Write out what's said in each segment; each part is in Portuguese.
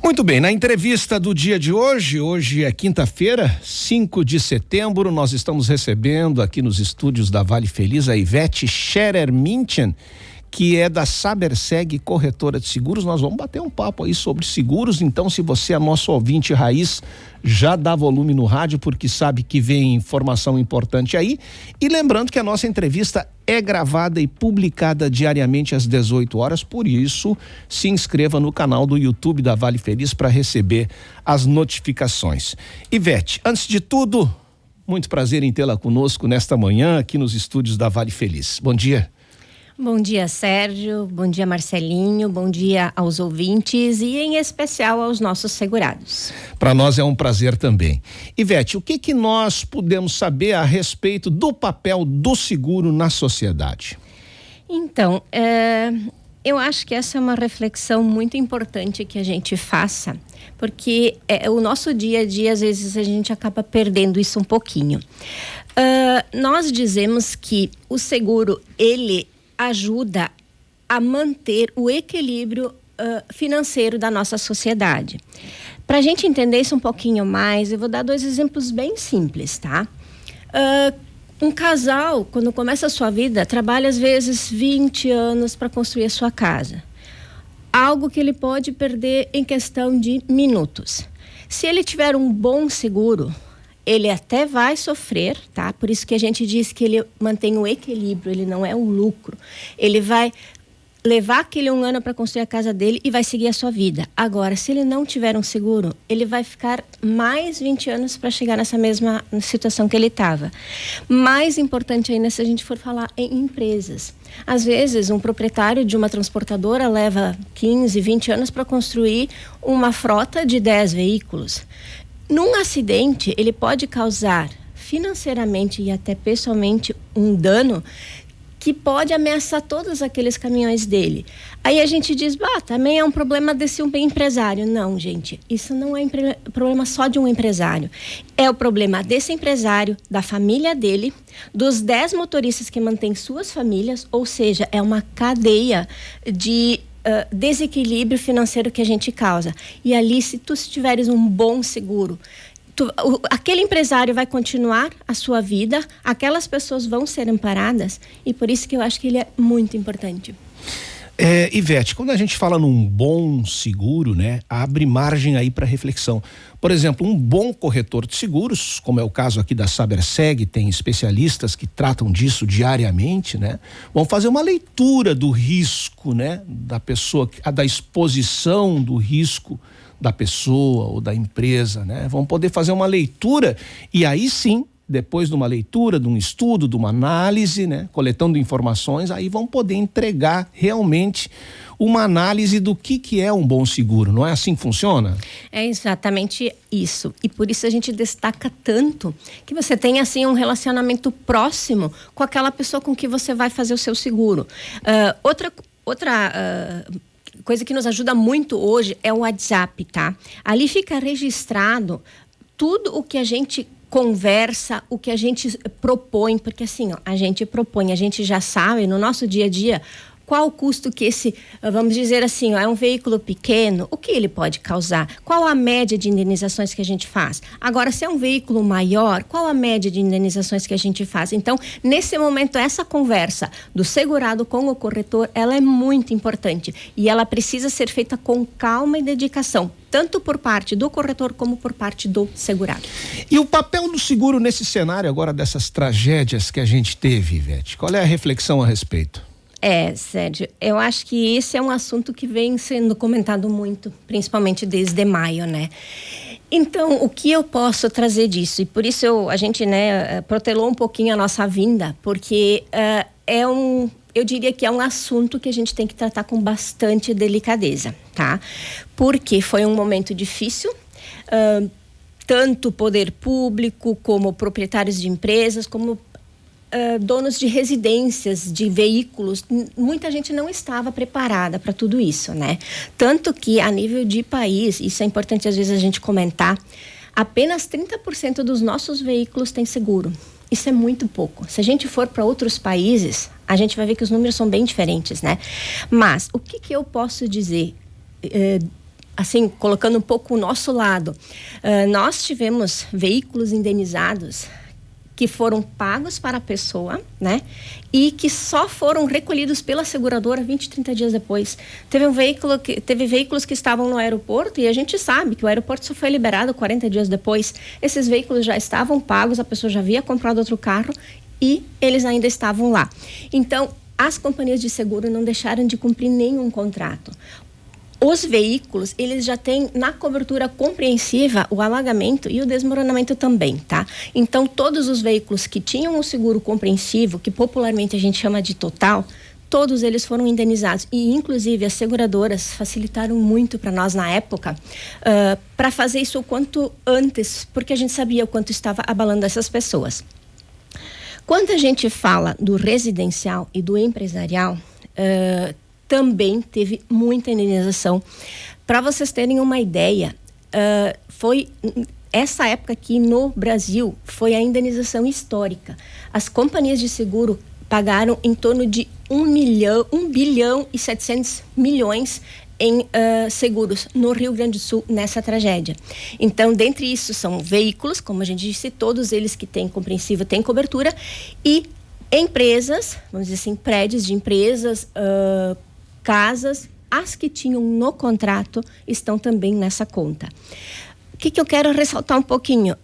Muito bem, na entrevista do dia de hoje é quinta-feira, 5 de setembro, nós estamos recebendo aqui nos estúdios da Vale Feliz a Ivete Scherer-Minchen, que é da Saberseg Corretora de Seguros. Nós vamos bater um papo aí sobre seguros, então se você é nosso ouvinte raiz, já dá volume no rádio, porque sabe que vem informação importante aí. E lembrando que a nossa entrevista é gravada e publicada diariamente às 18 horas, por isso se inscreva no canal do YouTube da Vale Feliz para receber as notificações. Ivete, antes de tudo, muito prazer em tê-la conosco nesta manhã aqui nos estúdios da Vale Feliz. Bom dia. Bom dia, Sérgio. Bom dia, Marcelinho. Bom dia aos ouvintes e, em especial, aos nossos segurados. Para nós é um prazer também. Ivete, o que nós podemos saber a respeito do papel do seguro na sociedade? Então, eu acho que essa é uma reflexão muito importante que a gente faça, porque o nosso dia a dia, às vezes, a gente acaba perdendo isso um pouquinho. Nós dizemos que o seguro, ele ajuda a manter o equilíbrio financeiro da nossa sociedade. Para a gente entender isso um pouquinho mais, eu vou dar 2 exemplos bem simples, tá? Um casal, quando começa a sua vida, trabalha às vezes 20 anos para construir a sua casa. Algo que ele pode perder em questão de minutos. Se ele tiver um bom seguro, ele até vai sofrer, tá? Por isso que a gente diz que ele mantém o equilíbrio, ele não é o lucro. Ele vai levar aquele 1 ano para construir a casa dele e vai seguir a sua vida. Agora, se ele não tiver um seguro, ele vai ficar mais 20 anos para chegar nessa mesma situação que ele estava. Mais importante ainda se a gente for falar em empresas. Às vezes, um proprietário de uma transportadora leva 15, 20 anos para construir uma frota de 10 veículos. Num acidente, ele pode causar financeiramente e até pessoalmente um dano que pode ameaçar todos aqueles caminhões dele. Aí a gente diz, também é um problema desse empresário. Não, gente, isso não é problema só de um empresário. É o problema desse empresário, da família dele, dos 10 motoristas que mantêm suas famílias, ou seja, é uma cadeia de desequilíbrio financeiro que a gente causa. E ali, se tu tiveres um bom seguro, aquele empresário vai continuar a sua vida, aquelas pessoas vão ser amparadas, e por isso que eu acho que ele é muito importante. Ivete, quando a gente fala num bom seguro, né, abre margem aí para reflexão. Por exemplo, um bom corretor de seguros, como é o caso aqui da Saberseg, tem especialistas que tratam disso diariamente, né? Vão fazer uma leitura do risco, né, da pessoa, da exposição do risco da pessoa ou da empresa, né? Vão poder fazer uma leitura e aí sim, depois de uma leitura, de um estudo, de uma análise, né, coletando informações, aí vão poder entregar realmente uma análise do que é um bom seguro. Não é assim que funciona? É exatamente isso. E por isso a gente destaca tanto que você tenha assim um relacionamento próximo com aquela pessoa com que você vai fazer o seu seguro. Outra coisa que nos ajuda muito hoje é o WhatsApp, tá? Ali fica registrado tudo o que a gente conversa, o que a gente propõe, porque assim, a gente propõe, a gente já sabe no nosso dia a dia qual o custo que esse, vamos dizer assim, é um veículo pequeno, o que ele pode causar? Qual a média de indenizações que a gente faz? Agora, se é um veículo maior, qual a média de indenizações que a gente faz? Então, nesse momento, essa conversa do segurado com o corretor, ela é muito importante e ela precisa ser feita com calma e dedicação, tanto por parte do corretor como por parte do segurado. E o papel do seguro nesse cenário agora dessas tragédias que a gente teve, Ivete? Qual é a reflexão a respeito? Sérgio, eu acho que esse é um assunto que vem sendo comentado muito, principalmente desde maio, né? Então, o que eu posso trazer disso? E por isso a gente, né, protelou um pouquinho a nossa vinda, porque eu diria que é um assunto que a gente tem que tratar com bastante delicadeza, tá? Porque foi um momento difícil, tanto o poder público, como proprietários de empresas, como donos de residências, de veículos, muita gente não estava preparada para tudo isso, né? Tanto que a nível de país, isso é importante às vezes a gente comentar, apenas 30% dos nossos veículos têm seguro. Isso é muito pouco. Se a gente for para outros países, a gente vai ver que os números são bem diferentes, né? Mas o que eu posso dizer assim, colocando um pouco o nosso lado, nós tivemos veículos indenizados que foram pagos para a pessoa, né? E que só foram recolhidos pela seguradora 20, 30 dias depois. Teve veículos que estavam no aeroporto e a gente sabe que o aeroporto só foi liberado 40 dias depois. Esses veículos já estavam pagos, a pessoa já havia comprado outro carro e eles ainda estavam lá. Então, as companhias de seguro não deixaram de cumprir nenhum contrato. Os veículos, eles já têm na cobertura compreensiva o alagamento e o desmoronamento também, tá? Então, todos os veículos que tinham o seguro compreensivo, que popularmente a gente chama de total, todos eles foram indenizados. E, inclusive, as seguradoras facilitaram muito para nós na época, para fazer isso o quanto antes, porque a gente sabia o quanto estava abalando essas pessoas. Quando a gente fala do residencial e do empresarial, também teve muita indenização. Para vocês terem uma ideia, foi essa época aqui no Brasil foi a indenização histórica. As companhias de seguro pagaram em torno de 1 bilhão e 700 milhões em seguros no Rio Grande do Sul nessa tragédia. Então, dentre isso são veículos, como a gente disse, todos eles que têm compreensivo têm cobertura, e empresas, vamos dizer assim, prédios de empresas, casas, as que tinham no contrato estão também nessa conta. O que eu quero ressaltar um pouquinho?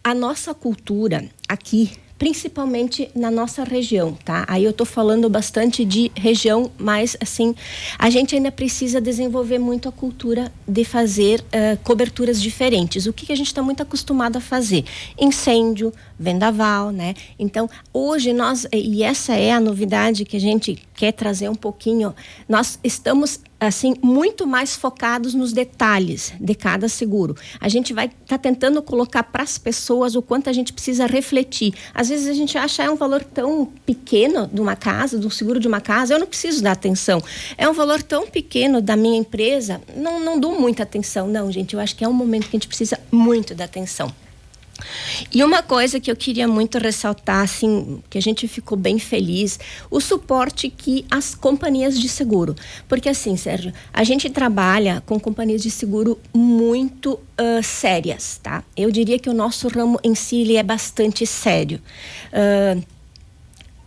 A nossa cultura aqui, principalmente na nossa região, tá? Aí eu tô falando bastante de região, mas assim, a gente ainda precisa desenvolver muito a cultura de fazer coberturas diferentes. O que a gente está muito acostumado a fazer? Incêndio, vendaval, né? Então, hoje e essa é a novidade que a gente quer trazer um pouquinho, nós estamos assim, muito mais focados nos detalhes de cada seguro. A gente vai estar tentando colocar para as pessoas o quanto a gente precisa refletir. Às vezes a gente acha um valor tão pequeno de uma casa, do seguro de uma casa, eu não preciso dar atenção. É um valor tão pequeno da minha empresa, não dou muita atenção. Não, gente, eu acho que é um momento que a gente precisa muito da atenção. E uma coisa que eu queria muito ressaltar, assim, que a gente ficou bem feliz, o suporte que as companhias de seguro, porque assim, Sérgio, a gente trabalha com companhias de seguro muito sérias, tá? Eu diria que o nosso ramo em si, ele é bastante sério.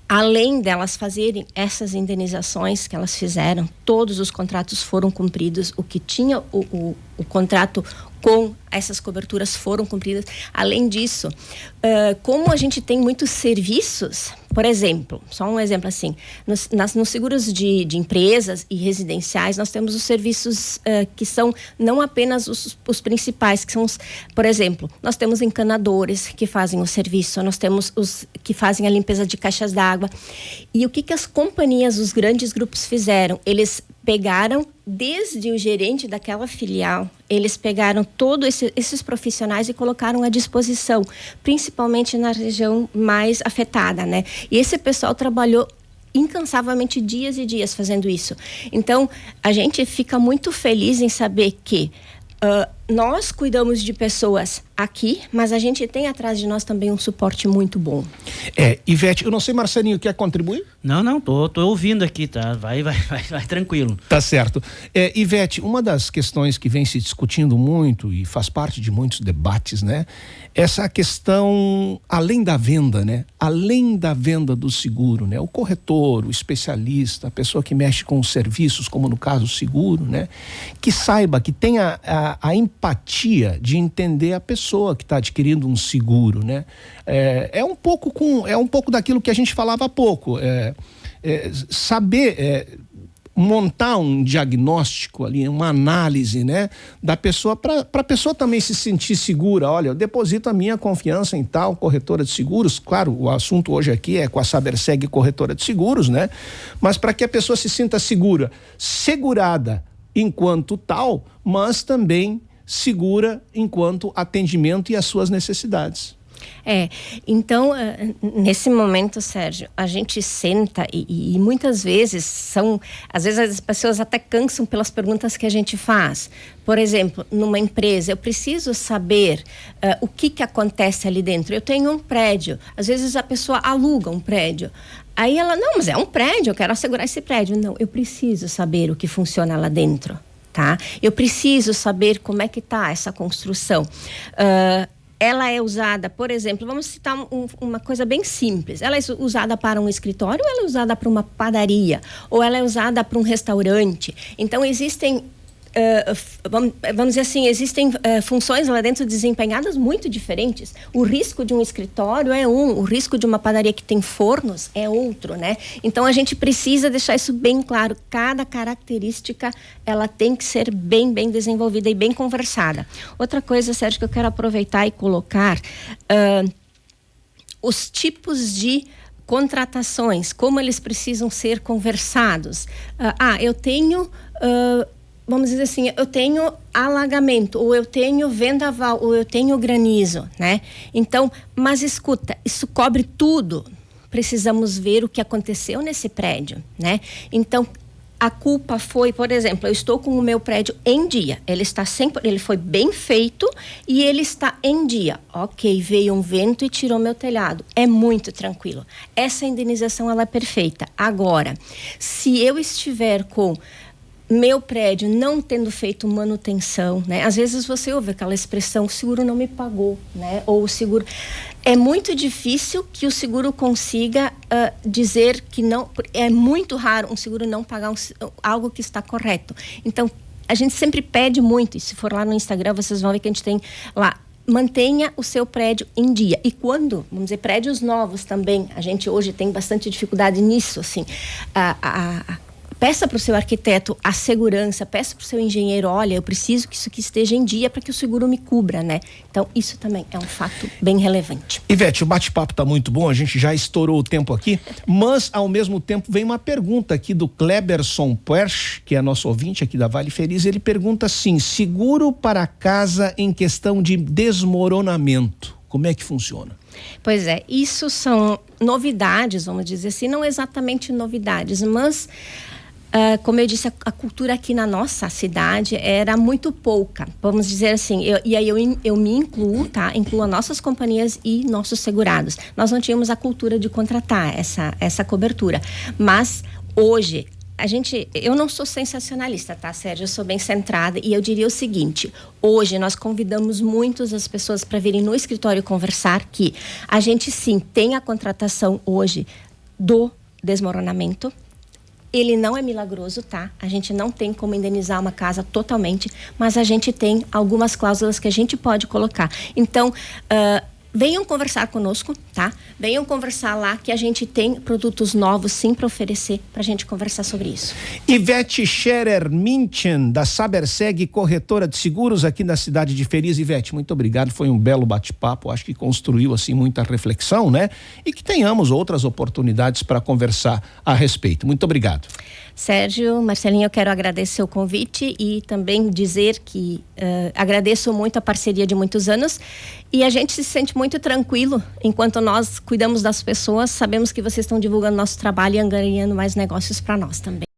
Além delas fazerem essas indenizações que elas fizeram, todos os contratos foram cumpridos, o que tinha o contrato com essas coberturas foram cumpridas. Além disso, como a gente tem muitos serviços, por exemplo, só um exemplo assim, nos seguros de empresas e residenciais, nós temos os serviços que são não apenas os principais, que são por exemplo, nós temos encanadores que fazem o serviço, nós temos os que fazem a limpeza de caixas d'água. E o que as companhias, os grandes grupos fizeram? Eles pegaram desde o gerente daquela filial, eles pegaram todos esses profissionais e colocaram à disposição, principalmente na região mais afetada, né? E esse pessoal trabalhou incansavelmente dias e dias fazendo isso. Então, a gente fica muito feliz em saber que nós cuidamos de pessoas aqui, mas a gente tem atrás de nós também um suporte muito bom. Ivete, eu não sei, Marcelinho, quer contribuir? Não, tô ouvindo aqui, tá? Vai tranquilo. Tá certo. Ivete, uma das questões que vem se discutindo muito e faz parte de muitos debates, né? Essa questão além da venda, né? Além da venda do seguro, né? O corretor, o especialista, a pessoa que mexe com os serviços, como no caso o seguro, né? Que saiba, que tenha a empatia de entender a pessoa que está adquirindo um seguro, né? É um pouco daquilo que a gente falava há pouco, saber montar um diagnóstico ali, uma análise, né, da pessoa, para a pessoa também se sentir segura. Olha, eu deposito a minha confiança em tal corretora de seguros. Claro, o assunto hoje aqui é com a Saberseg Corretora de Seguros, né? Mas para que a pessoa se sinta segurada enquanto tal, mas também segura enquanto atendimento e as suas necessidades. Então, nesse momento, Sérgio, a gente senta e muitas vezes às vezes as pessoas até cansam pelas perguntas que a gente faz. Por exemplo, numa empresa, eu preciso saber o que acontece ali dentro. Eu tenho um prédio, às vezes a pessoa aluga um prédio. Aí ela, não, mas é um prédio, eu quero assegurar esse prédio. Não, eu preciso saber o que funciona lá dentro. tá? Eu preciso saber como é que está essa construção. Ela é usada, por exemplo, vamos citar uma coisa bem simples. Ela é usada para um escritório, ou ela é usada para uma padaria, ou ela é usada para um restaurante. Então, existem, vamos dizer assim, existem funções lá dentro desempenhadas muito diferentes. O risco de um escritório é o risco de uma padaria que tem fornos é outro, né? Então, a gente precisa deixar isso bem claro. Cada característica, ela tem que ser bem desenvolvida e bem conversada. Outra coisa, Sérgio, que eu quero aproveitar e colocar, os tipos de contratações, como eles precisam ser conversados. Eu tenho... vamos dizer assim, eu tenho alagamento, ou eu tenho vendaval, ou eu tenho granizo, né? Então, mas escuta, isso cobre tudo. Precisamos ver o que aconteceu nesse prédio, né? Então, a culpa foi, por exemplo, eu estou com o meu prédio em dia. Ele foi bem feito e ele está em dia. Ok, veio um vento e tirou meu telhado. É muito tranquilo. Essa indenização, ela é perfeita. Agora, se eu estiver com meu prédio não tendo feito manutenção, né? Às vezes você ouve aquela expressão, o seguro não me pagou, né? Ou o seguro... É muito difícil que o seguro consiga dizer que não... É muito raro um seguro não pagar algo que está correto. Então, a gente sempre pede muito, e se for lá no Instagram, vocês vão ver que a gente tem lá, mantenha o seu prédio em dia. E quando, vamos dizer, prédios novos também, a gente hoje tem bastante dificuldade nisso, assim, peça para o seu arquiteto a segurança, peça para o seu engenheiro, olha, eu preciso que isso aqui esteja em dia para que o seguro me cubra, né? Então, isso também é um fato bem relevante. Ivete, o bate-papo tá muito bom, a gente já estourou o tempo aqui, mas ao mesmo tempo vem uma pergunta aqui do Kleberson Puerch, que é nosso ouvinte aqui da Vale Feliz. Ele pergunta assim: seguro para casa em questão de desmoronamento, como é que funciona? Pois é, isso são novidades, vamos dizer assim, não exatamente novidades, mas como eu disse, a cultura aqui na nossa cidade era muito pouca, vamos dizer assim, e aí eu me incluo, tá? Incluo as nossas companhias e nossos segurados. Nós não tínhamos a cultura de contratar essa cobertura, mas hoje eu não sou sensacionalista, tá, Sérgio? Eu sou bem centrada e eu diria o seguinte: hoje nós convidamos muitas as pessoas para virem no escritório conversar, que a gente sim tem a contratação hoje do desmoronamento. Ele não é milagroso, tá? A gente não tem como indenizar uma casa totalmente, mas a gente tem algumas cláusulas que a gente pode colocar. Então, venham conversar conosco, tá? Venham conversar lá, que a gente tem produtos novos sim para oferecer, para a gente conversar sobre isso. Ivete Scherer Minchen, da Saberseg, corretora de seguros aqui na cidade de Feliz. Ivete, muito obrigado, foi um belo bate-papo, acho que construiu assim muita reflexão, né? E que tenhamos outras oportunidades para conversar a respeito. Muito obrigado. Sérgio, Marcelinho, eu quero agradecer o convite e também dizer que agradeço muito a parceria de muitos anos, e a gente se sente muito tranquilo enquanto nós cuidamos das pessoas. Sabemos que vocês estão divulgando nosso trabalho e ganhando mais negócios para nós também.